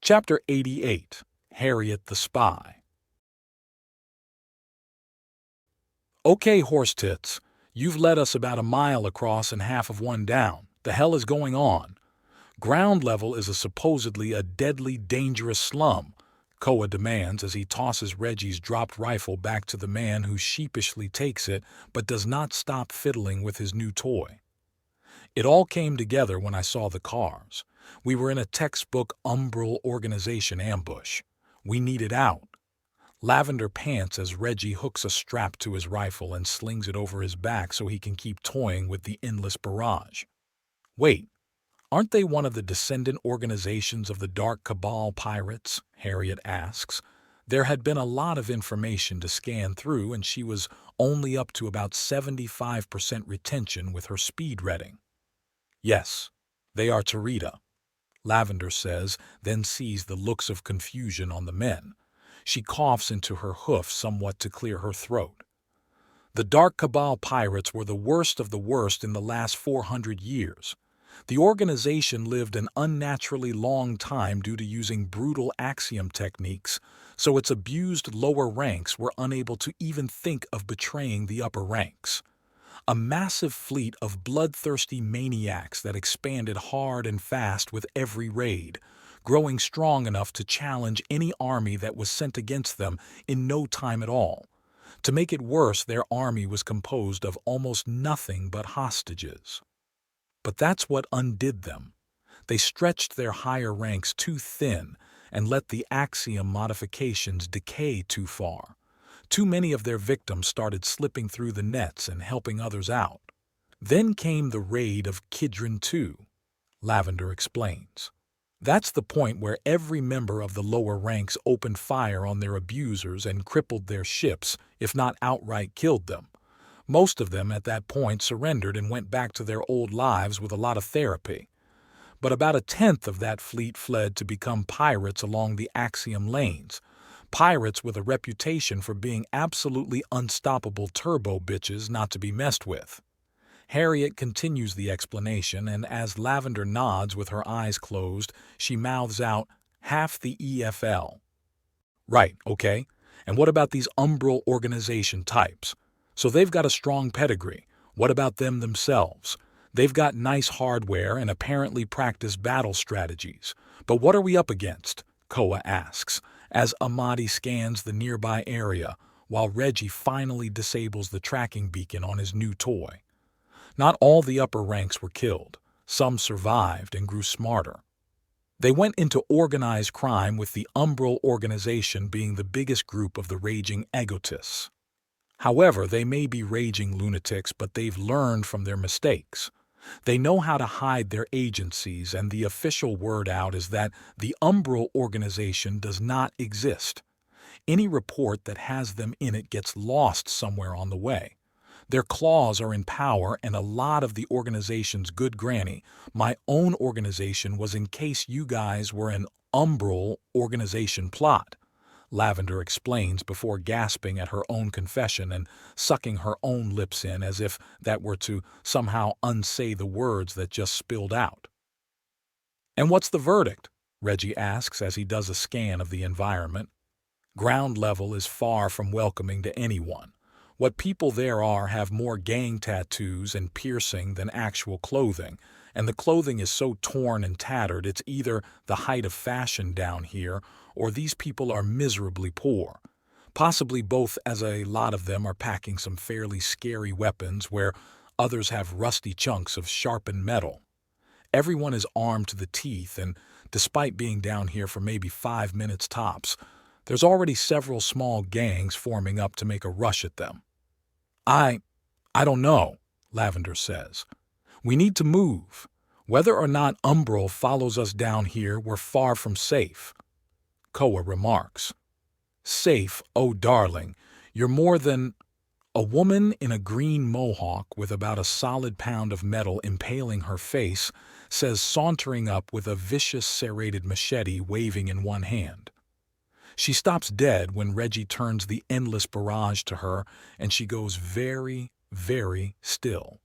Chapter 88. Harriet the Spy. Okay, horse tits, you've led us about a mile across and half of one down. The hell is going on? Ground level is supposedly a deadly, dangerous slum, Koa demands as he tosses Reggie's dropped rifle back to the man who sheepishly takes it but does not stop fiddling with his new toy. It all came together when I saw the cars. We were in a textbook umbral organization ambush. We needed out. Lavender pants as Reggie hooks a strap to his rifle and slings it over his back so he can keep toying with the endless barrage. Wait, aren't they one of the descendant organizations of the Dark Cabal pirates? Harriet asks. There had been a lot of information to scan through and she was only up to about 75% retention with her speed reading. Yes, they are Tarita, Lavender says, then sees the looks of confusion on the men. She coughs into her hoof somewhat to clear her throat. The Dark Cabal pirates were the worst of the worst in the last 400 years. The organization lived an unnaturally long time due to using brutal axiom techniques, so its abused lower ranks were unable to even think of betraying the upper ranks. A massive fleet of bloodthirsty maniacs that expanded hard and fast with every raid, growing strong enough to challenge any army that was sent against them in no time at all. To make it worse, their army was composed of almost nothing but hostages. But that's what undid them. They stretched their higher ranks too thin and let the axiom modifications decay too far. Too many of their victims started slipping through the nets and helping others out. Then came the raid of Kidron II, Lavender explains. That's the point where every member of the lower ranks opened fire on their abusers and crippled their ships, if not outright killed them. Most of them at that point surrendered and went back to their old lives with a lot of therapy. But about a tenth of that fleet fled to become pirates along the axiom lanes. Pirates with a reputation for being absolutely unstoppable turbo bitches not to be messed with. Harriet continues the explanation, and as Lavender nods with her eyes closed, she mouths out, half the EFL. Right, okay. And what about these umbral organization types? So they've got a strong pedigree. What about them themselves? They've got nice hardware and apparently practice battle strategies. But what are we up against? Koa asks, as Amadi scans the nearby area, while Reggie finally disables the tracking beacon on his new toy. Not all the upper ranks were killed. Some survived and grew smarter. They went into organized crime, with the umbral organization being the biggest group of the raging egotists. However, they may be raging lunatics, but they've learned from their mistakes. They know how to hide their agencies, and the official word out is that the umbral organization does not exist. Any report that has them in it gets lost somewhere on the way. Their claws are in power, and a lot of the organization's good granny, my own organization, was in case you guys were an umbral organization plot, Lavender explains before gasping at her own confession and sucking her own lips in as if that were to somehow unsay the words that just spilled out. And what's the verdict? Reggie asks as he does a scan of the environment. Ground level is far from welcoming to anyone. What people there are have more gang tattoos and piercing than actual clothing, and the clothing is so torn and tattered it's either the height of fashion down here or these people are miserably poor. Possibly both, as a lot of them are packing some fairly scary weapons where others have rusty chunks of sharpened metal. Everyone is armed to the teeth, and despite being down here for maybe 5 minutes tops, there's already several small gangs forming up to make a rush at them. I don't know, Lavender says. We need to move. Whether or not Umbral follows us down here, we're far from safe. Koa remarks. Safe, oh darling, you're more than... A woman in a green mohawk with about a solid pound of metal impaling her face says, sauntering up with a vicious serrated machete waving in one hand. She stops dead when Reggie turns the endless barrage to her, and she goes very, very still.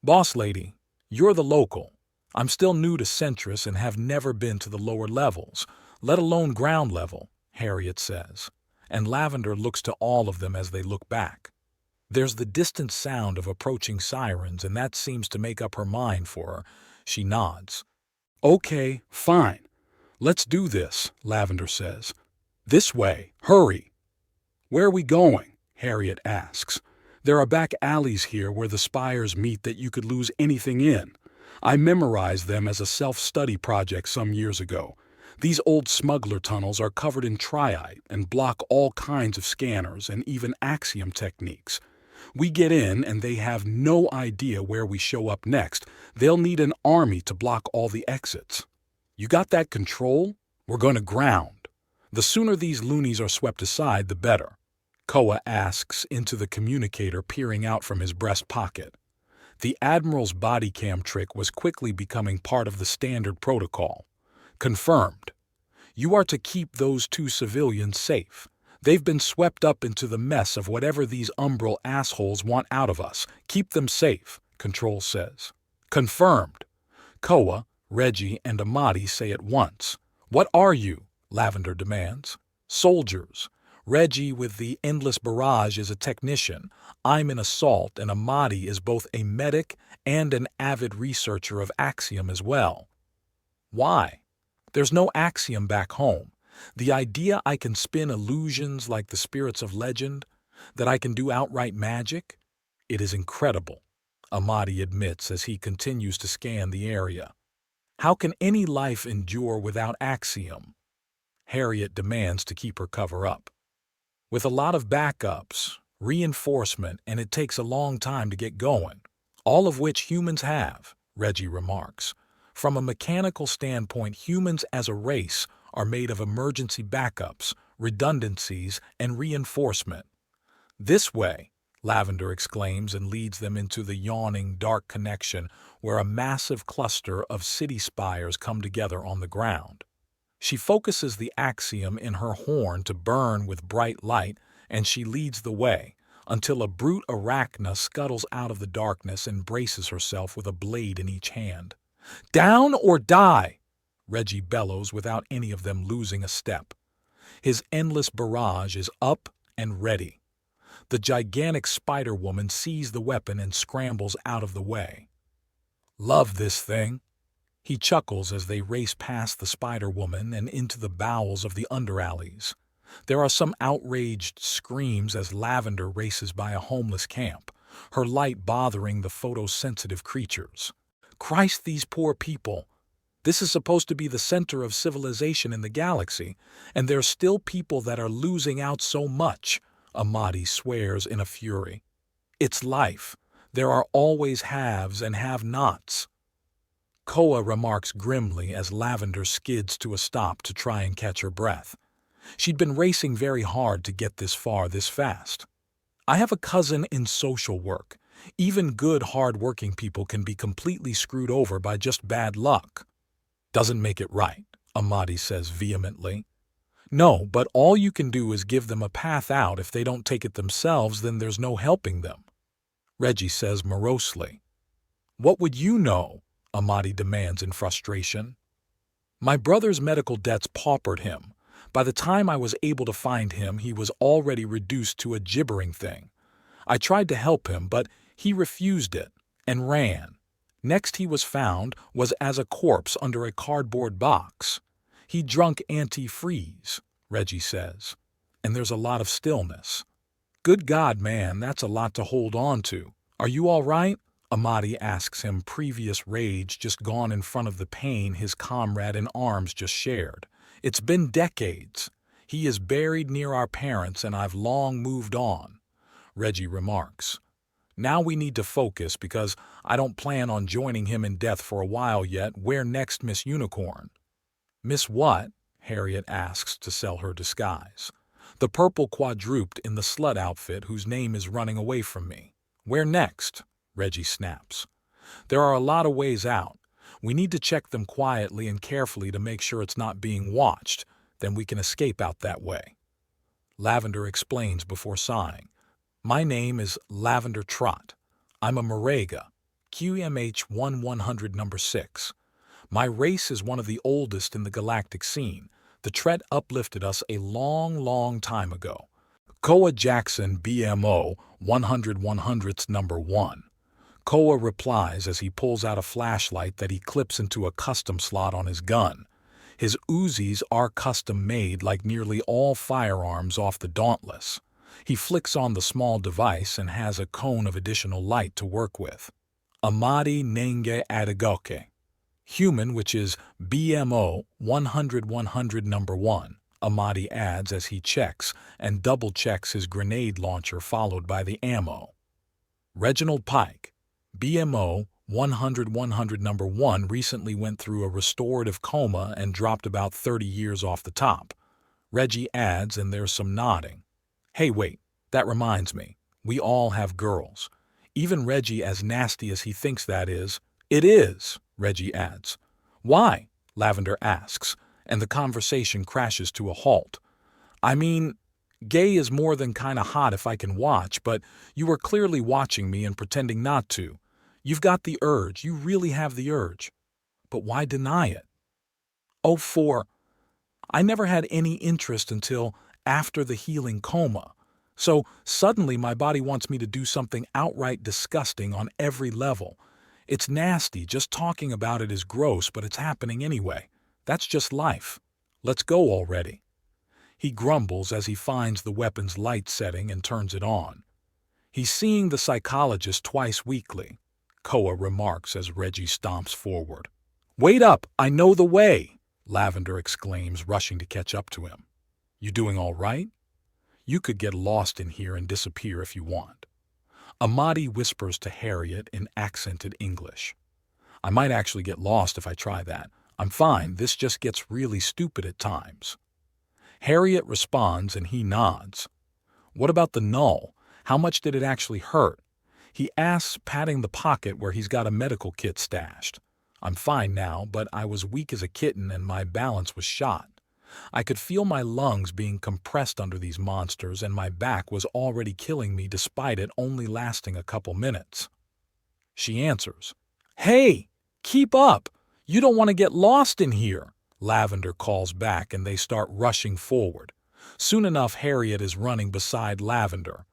Boss lady, you're the local. I'm still new to Centris and have never been to the lower levels, let alone ground level, Harriet says, and Lavender looks to all of them as they look back. There's the distant sound of approaching sirens, and that seems to make up her mind for her. She nods. Okay, fine. Let's do this, Lavender says. This way, hurry. Where are we going? Harriet asks. There are back alleys here where the spires meet that you could lose anything in. I memorized them as a self-study project some years ago. These old smuggler tunnels are covered in triite and block all kinds of scanners and even axiom techniques. We get in and they have no idea where we show up next. They'll need an army to block all the exits. You got that control? We're going to ground. The sooner these loonies are swept aside, the better. Koa asks into the communicator peering out from his breast pocket. The Admiral's body cam trick was quickly becoming part of the standard protocol. Confirmed. You are to keep those two civilians safe. They've been swept up into the mess of whatever these umbral assholes want out of us. Keep them safe, Control says. Confirmed. Koa, Reggie, and Amadi say at once. What are you? Lavender demands. Soldiers. Reggie with the Endless Barrage is a technician. I'm an assault, and Amadi is both a medic and an avid researcher of Axiom as well. Why? There's no Axiom back home. The idea I can spin illusions like the spirits of legend, that I can do outright magic, it is incredible, Amadi admits as he continues to scan the area. How can any life endure without Axiom? Harriet demands to keep her cover up. With a lot of backups, reinforcement, and it takes a long time to get going, all of which humans have, Reggie remarks. From a mechanical standpoint, humans as a race are made of emergency backups, redundancies, and reinforcement. This way, Lavender exclaims and leads them into the yawning, dark connection where a massive cluster of city spires come together on the ground. She focuses the axiom in her horn to burn with bright light, and she leads the way until a brute arachna scuttles out of the darkness and braces herself with a blade in each hand. Down or die! Reggie bellows without any of them losing a step. His endless barrage is up and ready. The gigantic Spider-Woman sees the weapon and scrambles out of the way. Love this thing. He chuckles as they race past the Spider-Woman and into the bowels of the underalleys. There are some outraged screams as Lavender races by a homeless camp, her light bothering the photosensitive creatures. Christ, these poor people. This is supposed to be the center of civilization in the galaxy, and there's still people that are losing out so much, Amadi swears in a fury. It's life. There are always haves and have-nots. Koa remarks grimly as Lavender skids to a stop to try and catch her breath. She'd been racing very hard to get this far this fast. I have a cousin in social work. Even good, hard-working people can be completely screwed over by just bad luck. Doesn't make it right, Amadi says vehemently. No, but all you can do is give them a path out. If they don't take it themselves, then there's no helping them. Reggie says morosely. What would you know? Amadi demands in frustration. My brother's medical debts paupered him. By the time I was able to find him, he was already reduced to a gibbering thing. I tried to help him, but he refused it and ran. Next he was found was as a corpse under a cardboard box. He drunk antifreeze, Reggie says, and there's a lot of stillness. Good God, man, that's a lot to hold on to. Are you all right? Amadi asks him, previous rage just gone in front of the pain his comrade in arms just shared. It's been decades. He is buried near our parents and I've long moved on, Reggie remarks. Now we need to focus because I don't plan on joining him in death for a while yet. Where next, Miss Unicorn? Miss what? Harriet asks to sell her disguise. The purple quadruped in the slut outfit whose name is running away from me. Where next? Reggie snaps. There are a lot of ways out. We need to check them quietly and carefully to make sure it's not being watched. Then we can escape out that way. Lavender explains before sighing. My name is Lavender Trot. I'm a Morega, QMH 1100 number 6. My race is one of the oldest in the galactic scene. The threat uplifted us a long, long time ago. Koa Jackson BMO 100/100th number 1. Koa replies as he pulls out a flashlight that he clips into a custom slot on his gun. His Uzis are custom-made like nearly all firearms off the Dauntless. He flicks on the small device and has a cone of additional light to work with. Amadi Nenge Adagoke. Human, which is BMO 100/100 number 1, Amadi adds as he checks and double-checks his grenade launcher followed by the ammo. Reginald Pike, BMO 100/100 number 1, recently went through a restorative coma and dropped about 30 years off the top. Reggie adds, and there's some nodding. Hey, wait, that reminds me. We all have girls. Even Reggie, as nasty as he thinks that is. It is, Reggie adds. Why? Lavender asks, and the conversation crashes to a halt. I mean, gay is more than kinda hot if I can watch, but you are clearly watching me and pretending not to. You've got the urge, you really have the urge. But why deny it? Oh, I never had any interest until after the healing coma. So suddenly my body wants me to do something outright disgusting on every level. It's nasty, just talking about it is gross, but it's happening anyway. That's just life. Let's go already. He grumbles as he finds the weapon's light setting and turns it on. He's seeing the psychologist twice weekly, Koa remarks as Reggie stomps forward. Wait up, I know the way, Lavender exclaims, rushing to catch up to him. You doing all right? You could get lost in here and disappear if you want. Amadi whispers to Harriet in accented English. I might actually get lost if I try that. I'm fine, this just gets really stupid at times. Harriet responds and he nods. What about the null? How much did it actually hurt? He asks, patting the pocket where he's got a medical kit stashed. I'm fine now, but I was weak as a kitten and my balance was shot. I could feel my lungs being compressed under these monsters and my back was already killing me despite it only lasting a couple minutes. She answers, Hey, keep up! You don't want to get lost in here! Lavender calls back and they start rushing forward. Soon enough, Harriet is running beside Lavender.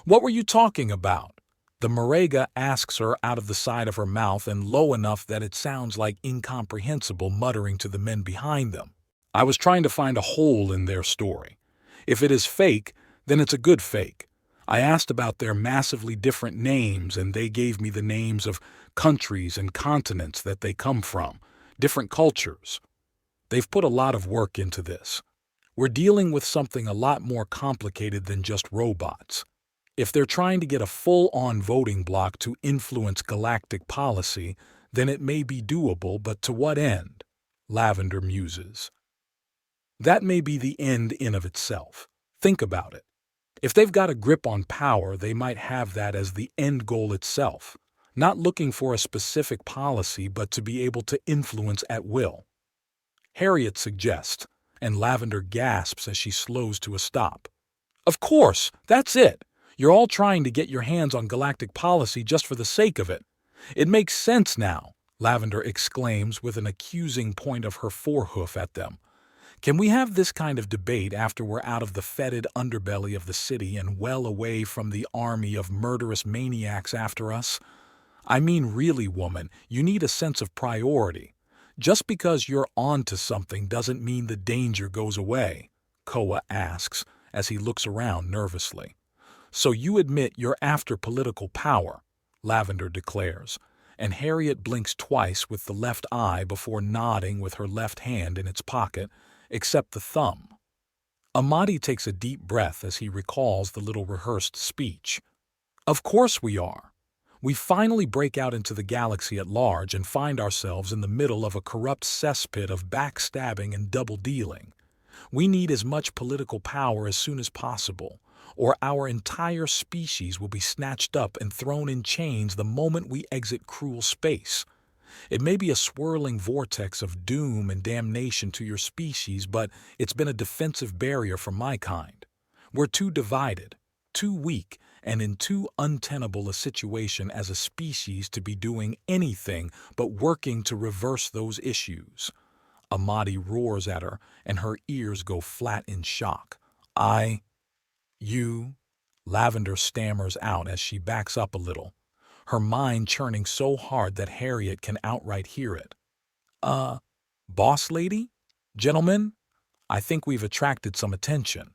What were you talking about? The Morega asks her out of the side of her mouth and low enough that it sounds like incomprehensible muttering to the men behind them. I was trying to find a hole in their story. If it is fake, then it's a good fake. I asked about their massively different names and they gave me the names of countries and continents that they come from, different cultures. They've put a lot of work into this. We're dealing with something a lot more complicated than just robots. If they're trying to get a full-on voting bloc to influence galactic policy, then it may be doable, but to what end? Lavender muses. That may be the end in of itself. Think about it. If they've got a grip on power, they might have that as the end goal itself, not looking for a specific policy but to be able to influence at will. Harriet suggests, and Lavender gasps as she slows to a stop. Of course, that's it. You're all trying to get your hands on galactic policy just for the sake of it. It makes sense now, Lavender exclaims with an accusing point of her forehoof at them. Can we have this kind of debate after we're out of the fetid underbelly of the city and well away from the army of murderous maniacs after us? I mean, really, woman, you need a sense of priority. Just because you're on to something doesn't mean the danger goes away, Koa asks as he looks around nervously. So you admit you're after political power, Lavender declares, and Harriet blinks twice with the left eye before nodding with her left hand in its pocket, except the thumb. Amadi takes a deep breath as he recalls the little rehearsed speech. Of course we are. We finally break out into the galaxy at large and find ourselves in the middle of a corrupt cesspit of backstabbing and double-dealing. We need as much political power as soon as possible, or our entire species will be snatched up and thrown in chains the moment we exit cruel space. It may be a swirling vortex of doom and damnation to your species, but it's been a defensive barrier for my kind. We're too divided, too weak, and in too untenable a situation as a species to be doing anything but working to reverse those issues. Amadi roars at her, and her ears go flat in shock. You, Lavender stammers out as she backs up a little, her mind churning so hard that Harriet can outright hear it. Uh, Boss lady? Gentlemen, I think we've attracted some attention.